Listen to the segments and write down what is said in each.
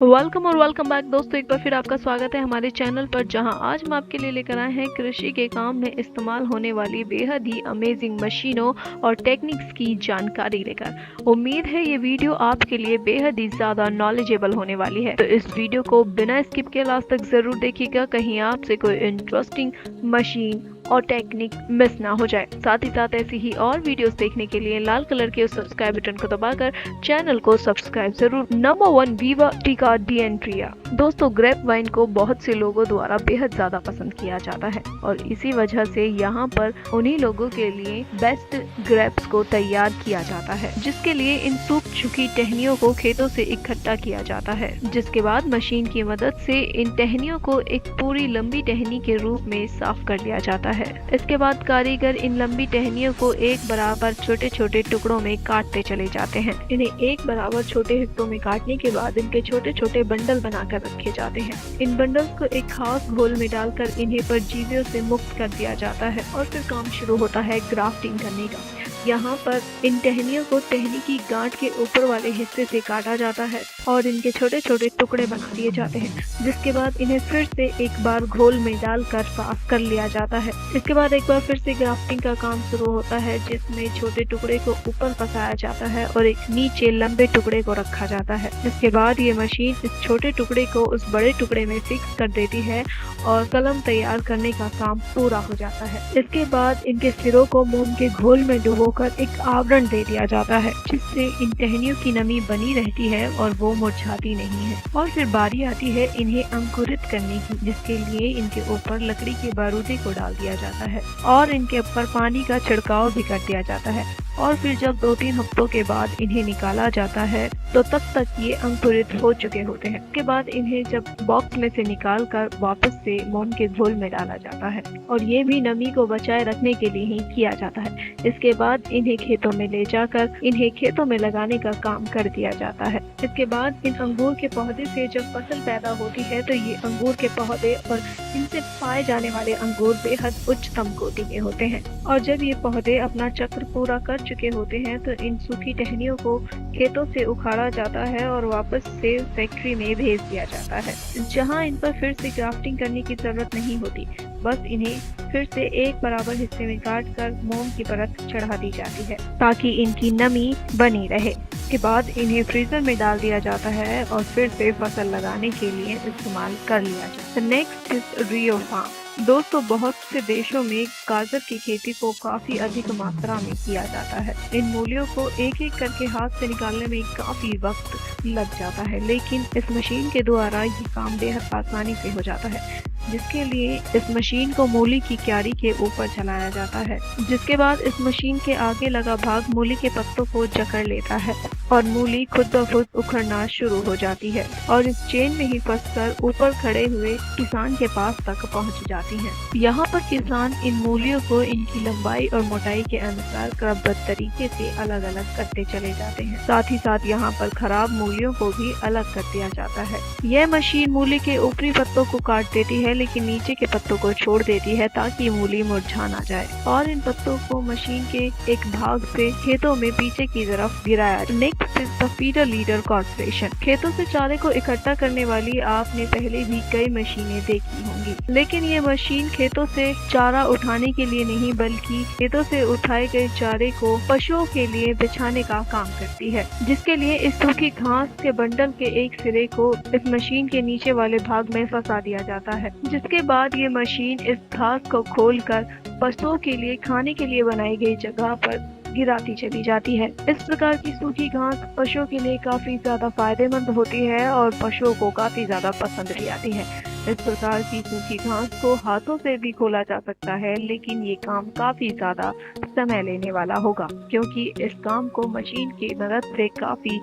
Welcome और welcome back दोस्तों, एक बार फिर आपका स्वागत है हमारे चैनल पर, जहां आज हम आपके लिए लेकर आए हैं कृषि के काम में इस्तेमाल होने वाली बेहद ही अमेजिंग मशीनों और टेक्निक्स की जानकारी लेकर। उम्मीद है ये वीडियो आपके लिए बेहद ही ज़्यादा नॉलेजेबल होने वाली है, तो इस वीडियो को बिना स्किप के लास्ट तक ज़रूर देखिएगा, कहीं आपसे कोई इंटरेस्टिंग मशीन और टेक्निक मिस ना हो जाए। साथ ही साथ ऐसी ही और वीडियोस देखने के लिए लाल कलर के उस सब्सक्राइब बटन को दबाकर चैनल को सब्सक्राइब जरूर। नंबर 1, वीवा टीका डिएंट्रिया। दोस्तों, ग्रेप वाइन को बहुत से लोगों द्वारा बेहद ज्यादा पसंद किया जाता है और इसी वजह से यहाँ पर उन्हीं लोगों के लिए बेस्ट ग्रेप्स को तैयार किया जाता है, जिसके लिए इन सूख चुकी टहनियों को खेतों से इकट्ठा किया जाता है, जिसके बाद मशीन की मदद से इन टहनियों को एक पूरी लंबी टहनी के रूप में साफ कर लिया जाता है। इसके बाद कारीगर इन लंबी टहनियों को एक बराबर छोटे छोटे टुकड़ों में काटते चले जाते हैं। इन्हें एक बराबर छोटे हिस्सों में काटने के बाद इनके छोटे छोटे बंडल बनाकर रखे जाते हैं। इन बंडल्स को एक खास घोल में डालकर इन्हें परजीवियों से मुक्त कर दिया जाता है और फिर काम शुरू होता है ग्राफ्टिंग करने का। यहाँ पर इन टहनियों को टहनी की गांठ के ऊपर वाले हिस्से से काटा जाता है और इनके छोटे छोटे टुकड़े बना दिए जाते हैं, जिसके बाद इन्हें फिर से एक बार घोल में डालकर साफ कर लिया जाता है। इसके बाद एक बार फिर से ग्राफ्टिंग का काम शुरू होता है, जिसमें छोटे टुकड़े को ऊपर फंसाया जाता है और एक नीचे लंबे टुकड़े को रखा जाता है। इसके बाद ये मशीन इस छोटे टुकड़े को उस बड़े टुकड़े में फिक्स कर देती है और कलम तैयार करने का काम पूरा हो जाता है। इसके बाद इनके सिरों को मोम के घोल में डुबोकर एक आवरण दे दिया जाता है, जिससे इन टहनियों की नमी बनी रहती है और वो मुरझाती नहीं है। और फिर बारी आती है इन्हें अंकुरित करने की, जिसके लिए इनके ऊपर लकड़ी के बारूदे को डाल दिया जाता है और इनके ऊपर पानी का छिड़काव भी कर दिया जाता है। और फिर जब 2-3 हफ्तों के बाद इन्हें निकाला जाता है तो तब तक ये अंकुरित हो चुके होते हैं। इसके बाद इन्हें जब बॉक्स में से निकाल कर वापस से मोम के घोल में डाला जाता है और ये भी नमी को बचाए रखने के लिए ही किया जाता है। इसके बाद इन्हें खेतों में ले जाकर इन्हें खेतों में लगाने का काम कर दिया जाता है। इसके बाद इन अंगूर के पौधे से जब फसल पैदा होती है तो ये अंगूर के पौधे और इनसे पाए जाने वाले अंगूर बेहद उच्चतम कोटि के होते हैं। और जब ये पौधे अपना चक्र पूरा कर चुके होते हैं तो इन सूखी टहनियों को खेतों से उखाड़ा जाता है और वापस से फैक्ट्री में भेज दिया जाता है, जहां इन पर फिर से ग्राफ्टिंग करने की जरूरत नहीं होती। बस इन्हें फिर से एक बराबर हिस्से में काट कर मोम की परत चढ़ा दी जाती है ताकि इनकी नमी बनी रहे। इसके बाद इन्हें फ्रीजर में डाल दिया जाता है और फिर से फसल लगाने के लिए इस्तेमाल कर लिया जाता है। Next is Rio farm. दोस्तों, बहुत से देशों में गाजर की खेती को काफी अधिक मात्रा में किया जाता है। इन मूलियों को एक एक करके हाथ से निकालने में काफी वक्त लग जाता है, लेकिन इस मशीन के द्वारा ये काम बेहद आसानी से हो जाता है, जिसके लिए इस मशीन को मूली की क्यारी के ऊपर चलाया जाता है। जिसके बाद इस मशीन के आगे लगा भाग मूली के पत्तों को जकड़ लेता है और मूली खुद ब खुद उखड़ना शुरू हो जाती है और इस चेन में ही फंसकर ऊपर खड़े हुए किसान के पास तक पहुंच जाती है। यहाँ पर किसान इन मूलियों को इनकी लंबाई और मोटाई के अनुसार क्रमबद्ध तरीके से अलग अलग करते चले जाते हैं। साथ ही साथ यहाँ पर खराब मूलियों को भी अलग कर दिया जाता है। यह मशीन मूली के ऊपरी पत्तों को काट देती है, लेकिन नीचे के पत्तों को छोड़ देती है ताकि मूली मुरझा ना जाए और इन पत्तों को मशीन के एक भाग से खेतों में पीछे की तरफ गिराया। Next is the feeder leader corporation. खेतों से चारे को इकट्ठा करने वाली आपने पहले भी कई मशीनें देखी होंगी, लेकिन ये मशीन खेतों से चारा उठाने के लिए नहीं बल्कि खेतों से उठाए गए चारे को पशुओं के लिए बिछाने का काम करती है, जिसके लिए इस सूखी घास के बंडल के एक सिरे को इस मशीन के नीचे वाले भाग में फंसा दिया जाता है। जिसके बाद ये मशीन इस घास को खोलकर पशुओं के लिए खाने के लिए बनाई गई जगह पर गिराती चली जाती है। इस प्रकार की सूखी घास पशुओं के लिए काफी ज्यादा फायदेमंद होती है और पशुओं को काफी ज्यादा पसंद भी आती है। इस प्रकार की सूखी घास को हाथों से भी खोला जा सकता है, लेकिन ये काम काफी ज्यादा समय लेने वाला होगा, क्योंकि इस काम को मशीन की मदद से काफी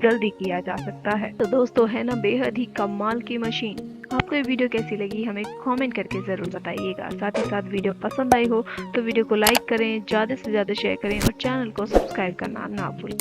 जल्दी किया जा सकता है। तो दोस्तों, है ना बेहद ही कमाल की मशीन। आपको ये वीडियो कैसी लगी हमें कमेंट करके ज़रूर बताइएगा। साथ ही साथ वीडियो पसंद आई हो तो वीडियो को लाइक करें, ज़्यादा से ज़्यादा शेयर करें और चैनल को सब्सक्राइब करना ना भूलें।